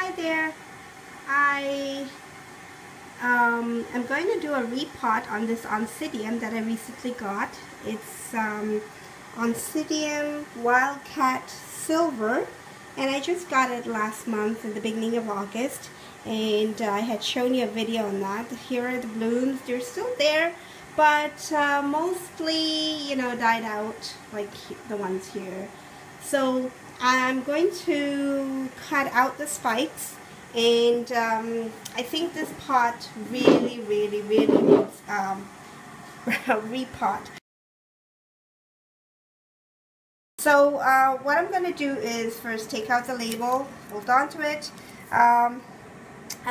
Hi there. I am going to do a repot on this Oncidium that I recently got. It's Oncidium Wildcat Silver, and I just got it last month in the beginning of August, and I had shown you a video on that. Here are the blooms. They're still there, but mostly, you know, died out, like the ones here. So I'm going to cut out the spikes, and I think this pot really needs a repot. So what I'm going to do is first take out the label, hold on to it. I'm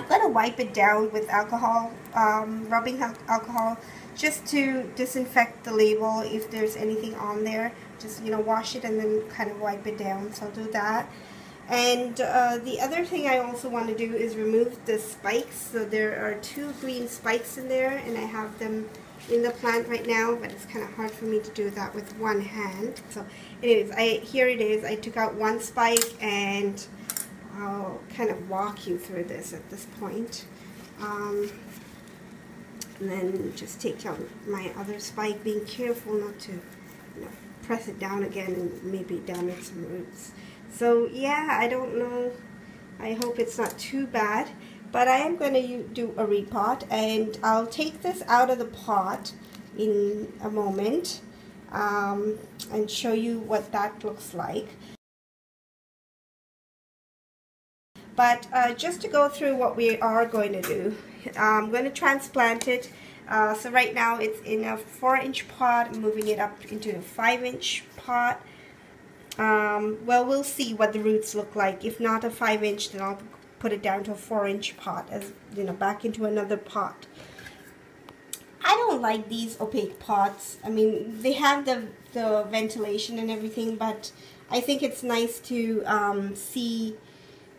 going to wipe it down with alcohol, rubbing alcohol, just to disinfect the label if there's anything on there. Just, you know, wash it and then kind of wipe it down. So I'll do that. And the other thing I also want to do is remove the spikes. So there are 2 green spikes in there, and I have them in the plant right now, but it's kind of hard for me to do that with one hand. So anyways, here it is. I took out 1 spike, and I'll kind of walk you through this at this point. And then just take out my other spike, being careful not to, you know, press it down again and maybe damage some roots. So yeah, I don't know. I hope it's not too bad, but I am going to do a repot, and I'll take this out of the pot in a moment and show you what that looks like. But just to go through what we are going to do, I'm going to transplant it. So right now it's in a 4-inch pot. I'm moving it up into a 5-inch pot. Well, we'll see what the roots look like. If not a 5-inch, then I'll put it down to a 4-inch pot, as you know, back into another pot. I don't like these opaque pots. I mean, they have the ventilation and everything, but I think it's nice to see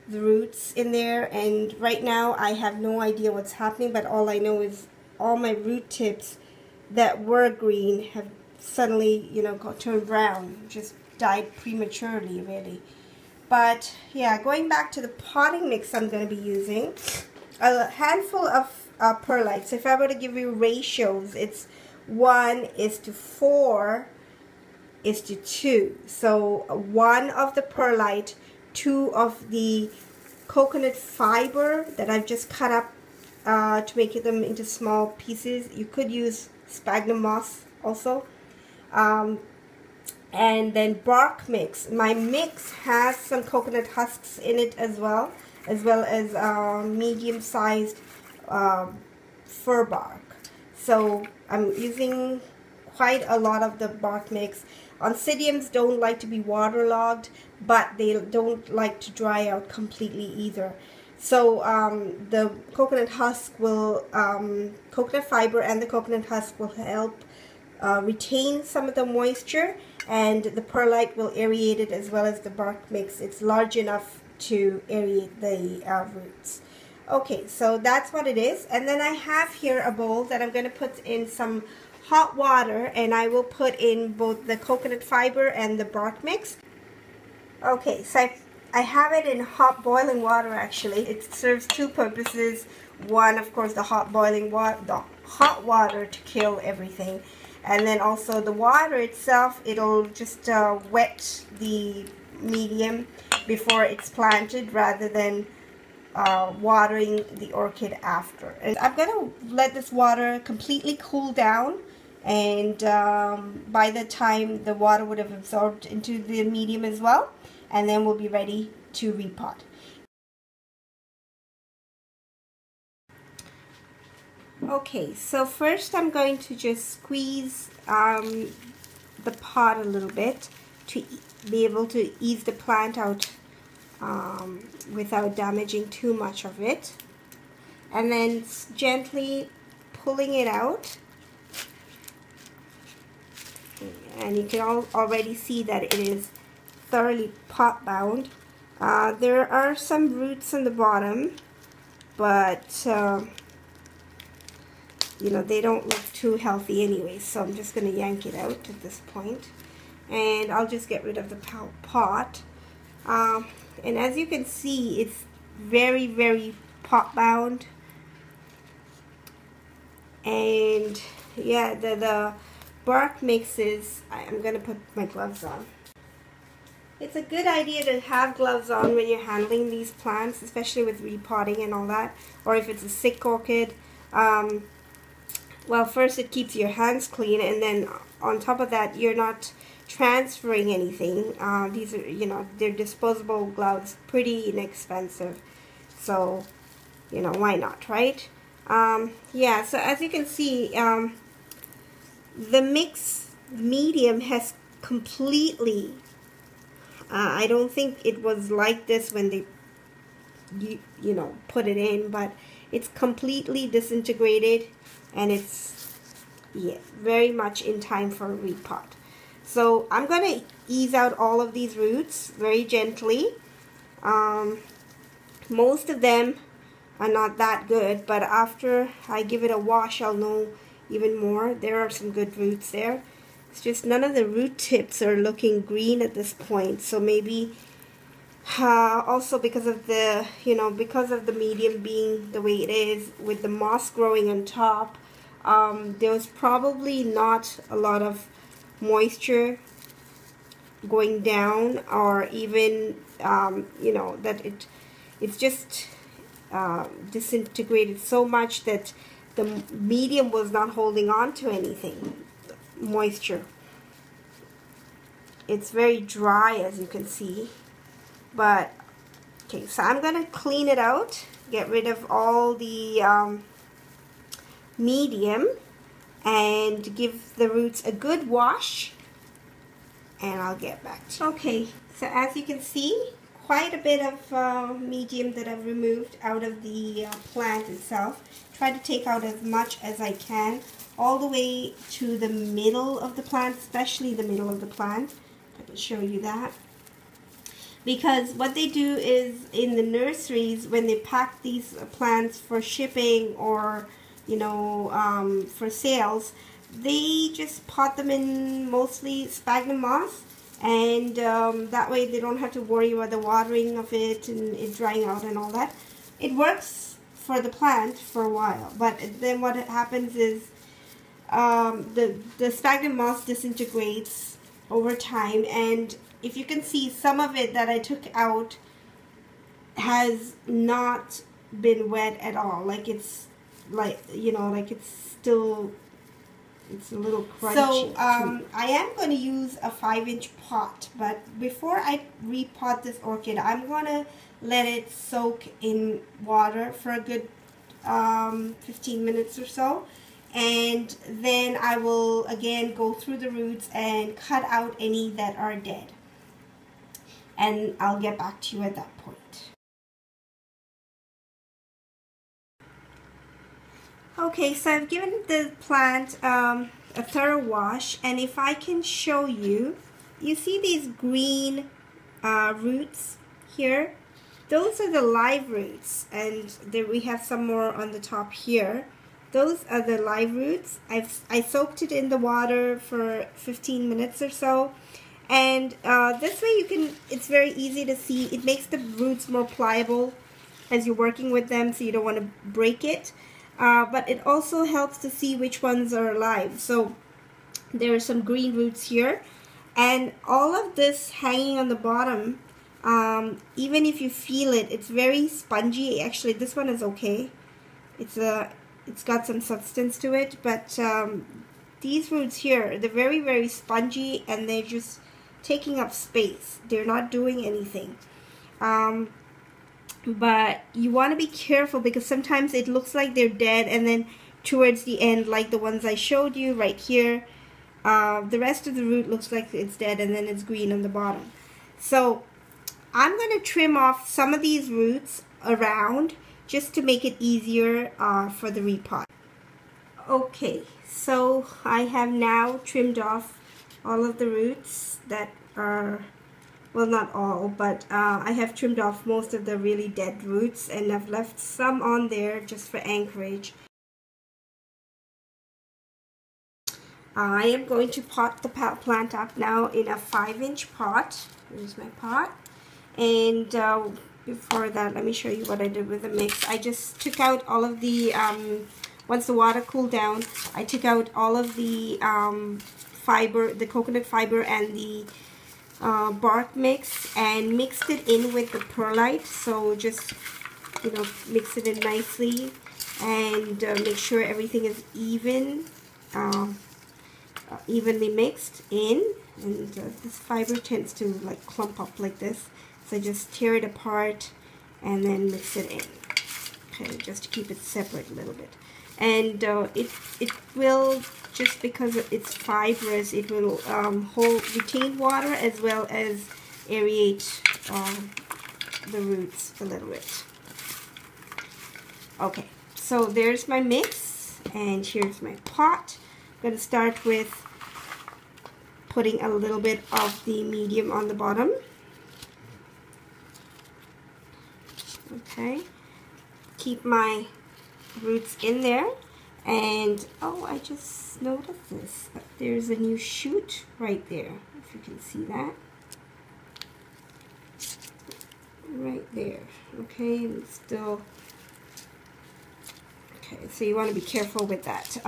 the roots in there. And right now I have no idea what's happening, but all I know is all my root tips that were green have suddenly, you know, turned brown, just died prematurely, really. But yeah, going back to the potting mix I'm going to be using, a handful of perlite. So if I were to give you ratios, it's 1:4:2. So 1 of the perlite, 2 of the coconut fiber that I've just cut up to make them into small pieces. You could use sphagnum moss also. And then bark mix. My mix has some coconut husks in it as well as medium-sized fir bark. So I'm using quite a lot of the bark mix. Oncidiums don't like to be waterlogged, but they don't like to dry out completely either. So the coconut husk will, coconut fiber and the coconut husk will help retain some of the moisture, and the perlite will aerate it as well as the bark mix. It's large enough to aerate the roots. Okay, so that's what it is. And then I have here a bowl that I'm going to put in some hot water, and I will put in both the coconut fiber and the bark mix. Okay, so I have it in hot boiling water actually. It serves 2 purposes. One, of course, the hot boiling water, the hot water to kill everything. And then also the water itself, it'll just wet the medium before it's planted, rather than watering the orchid after. And I'm going to let this water completely cool down, and by the time the water would have absorbed into the medium as well, and then we'll be ready to repot. Okay, so first I'm going to just squeeze the pot a little bit to be able to ease the plant out without damaging too much of it, and then gently pulling it out. And you can already see that it is thoroughly pot bound. There are some roots on the bottom, but you know, they don't look too healthy anyway, so I'm just going to yank it out at this point, and I'll just get rid of the pot. And as you can see, it's very, very pot bound. And yeah, the bark mixes, I'm gonna put my gloves on. It's a good idea to have gloves on when you're handling these plants, especially with repotting and all that, or if it's a sick orchid. Well, first it keeps your hands clean, and then on top of that, you're not transferring anything. These are, you know, they're disposable gloves, pretty inexpensive, so, you know, why not, right? Yeah, so as you can see, the mix medium has completely, I don't think it was like this when they, you know, put it in, but it's completely disintegrated, and it's, yeah, very much in time for a repot. So I'm going to ease out all of these roots very gently. Most of them are not that good, but after I give it a wash, I'll know even more. There are some good roots there. It's just none of the root tips are looking green at this point, so maybe also because of the, you know, because of the medium being the way it is, with the moss growing on top, there was probably not a lot of moisture going down, or even, you know, that it's just disintegrated so much that the medium was not holding on to anything, moisture. It's very dry, as you can see. But okay, so I'm gonna clean it out, get rid of all the medium, and give the roots a good wash, and I'll get back to you. Okay, so as you can see, quite a bit of medium that I've removed out of the plant itself. Try to take out as much as I can, all the way to the middle of the plant, especially the middle of the plant. I can show you that. Because what they do is, in the nurseries, when they pack these plants for shipping or, you know, for sales, they just pot them in mostly sphagnum moss, and that way they don't have to worry about the watering of it and it drying out and all that. It works for the plant for a while, but then what happens is the sphagnum moss disintegrates over time, and if you can see, some of it that I took out has not been wet at all. Like, it's, like, you know, like it's still, it's a little crunchy. So I am going to use a 5-inch pot, but before I repot this orchid, I'm going to let it soak in water for a good 15 minutes or so. And then I will again go through the roots and cut out any that are dead. And I'll get back to you at that point. Okay, so I've given the plant a thorough wash, and if I can show you, you see these green roots here? Those are the live roots, and there we have some more on the top here. Those are the live roots. I soaked it in the water for 15 minutes or so. And this way you can, it's very easy to see. It makes the roots more pliable as you're working with them, so you don't want to break it. But it also helps to see which ones are alive. So there are some green roots here. And all of this hanging on the bottom, even if you feel it, it's very spongy. Actually, this one is okay. It's got some substance to it. But these roots here, they're very, very spongy, and they're just taking up space. They're not doing anything. But you want to be careful, because sometimes it looks like they're dead, and then towards the end, like the ones I showed you right here, the rest of the root looks like it's dead, and then it's green on the bottom. So I'm going to trim off some of these roots around just to make it easier for the repot. Okay, so I have now trimmed off all of the roots that are, well, not all, but I have trimmed off most of the really dead roots, and I've left some on there just for anchorage. I am going to pot the plant up now in a 5-inch pot. Here's my pot. And before that, let me show you what I did with the mix. I just took out all of the, once the water cooled down, I took out all of the fiber, the coconut fiber and the bark mix, and mixed it in with the perlite. So just, you know, mix it in nicely and make sure everything is evenly mixed in. And this fiber tends to like clump up like this, so just tear it apart and then mix it in. Okay, just to keep it separate a little bit. And it will, just because it's fibrous, it will retain water as well as aerate the roots a little bit. Okay, so there's my mix, and here's my pot. I'm going to start with putting a little bit of the medium on the bottom. Okay, keep my roots in there. And oh, I just noticed this. There's a new shoot right there, if you can see that. Right there. Okay, and still. Okay, so you want to be careful with that.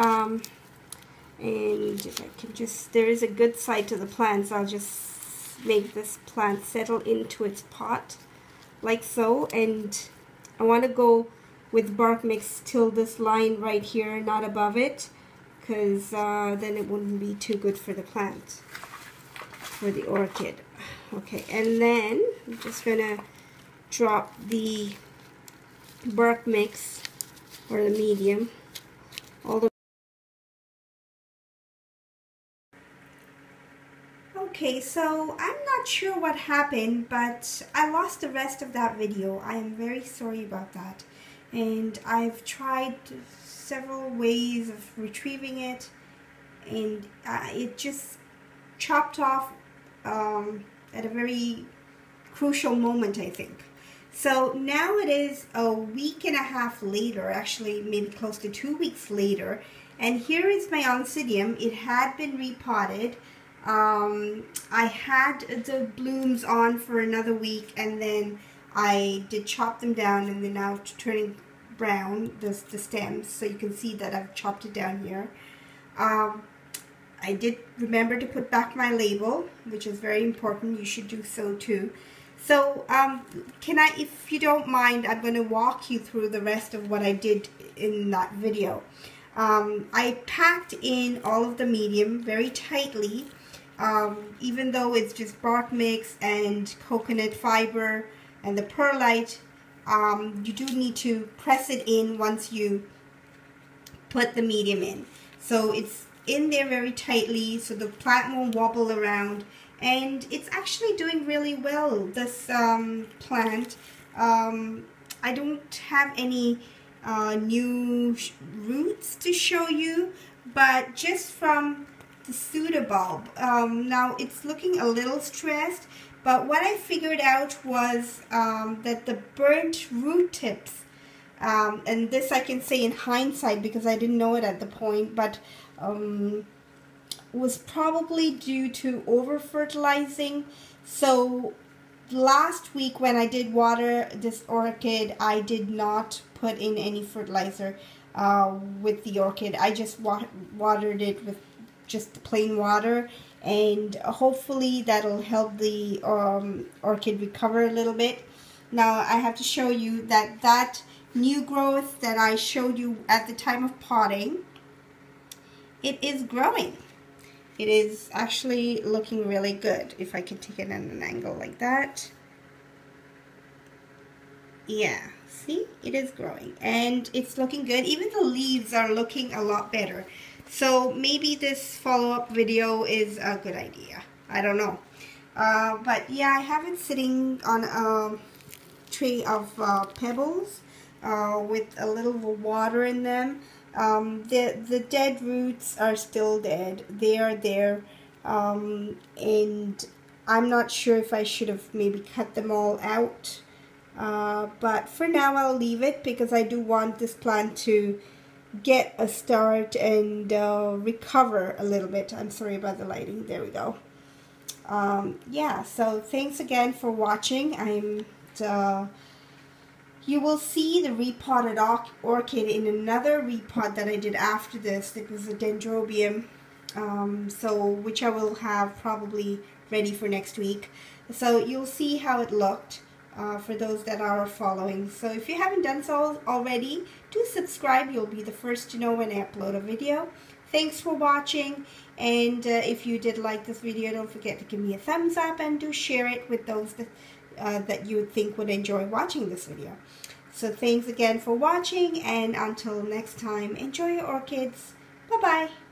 And if I can just, there is a good side to the plant, so I'll just make this plant settle into its pot, like so. And I want to go with bark mix till this line right here, not above it, because then it wouldn't be too good for the plant, for the orchid. Okay, and then I'm just gonna drop the bark mix, or the medium, all the Okay, so I'm not sure what happened, but I lost the rest of that video. I am very sorry about that. And I've tried several ways of retrieving it, and it just chopped off at a very crucial moment, I think. So now it is a week and a half later, actually maybe close to 2 weeks later, and here is my Oncidium. It had been repotted. I had the blooms on for another week, and then I did chop them down, and they're now turning brown, the stems, so you can see that I've chopped it down here. I did remember to put back my label, which is very important. You should do so too. So if you don't mind, I'm going to walk you through the rest of what I did in that video. I packed in all of the medium very tightly. Even though it's just bark mix and coconut fiber and the perlite, you do need to press it in once you put the medium in. So it's in there very tightly so the plant won't wobble around, and it's actually doing really well, this plant. I don't have any new roots to show you, but just from the pseudobulb. Now it's looking a little stressed, but what I figured out was that the burnt root tips, and this I can say in hindsight because I didn't know it at the point, but was probably due to over fertilizing. So last week when I did water this orchid, I did not put in any fertilizer with the orchid. I just watered it with just plain water, and hopefully that'll help the orchid recover a little bit. Now I have to show you that new growth that I showed you at the time of potting, it is growing. It is actually looking really good. If I can take it at an angle like that. Yeah, see, it is growing and it's looking good. Even the leaves are looking a lot better. So maybe this follow-up video is a good idea. I don't know. But yeah, I have it sitting on a tray of pebbles with a little water in them. The dead roots are still dead. They are there. And I'm not sure if I should have maybe cut them all out. But for now I'll leave it because I do want this plant to get a start and recover a little bit. I'm sorry about the lighting. There we go. Yeah, so thanks again for watching. I'm you will see the repotted orchid in another repot that I did after this. It was a dendrobium, which I will have probably ready for next week. So you'll see how it looked for those that are following. So if you haven't done so already, do subscribe. You'll be the first to know when I upload a video. Thanks for watching, and if you did like this video, don't forget to give me a thumbs up and do share it with those that you would think would enjoy watching this video. So thanks again for watching, and until next time, enjoy your orchids. Bye-bye.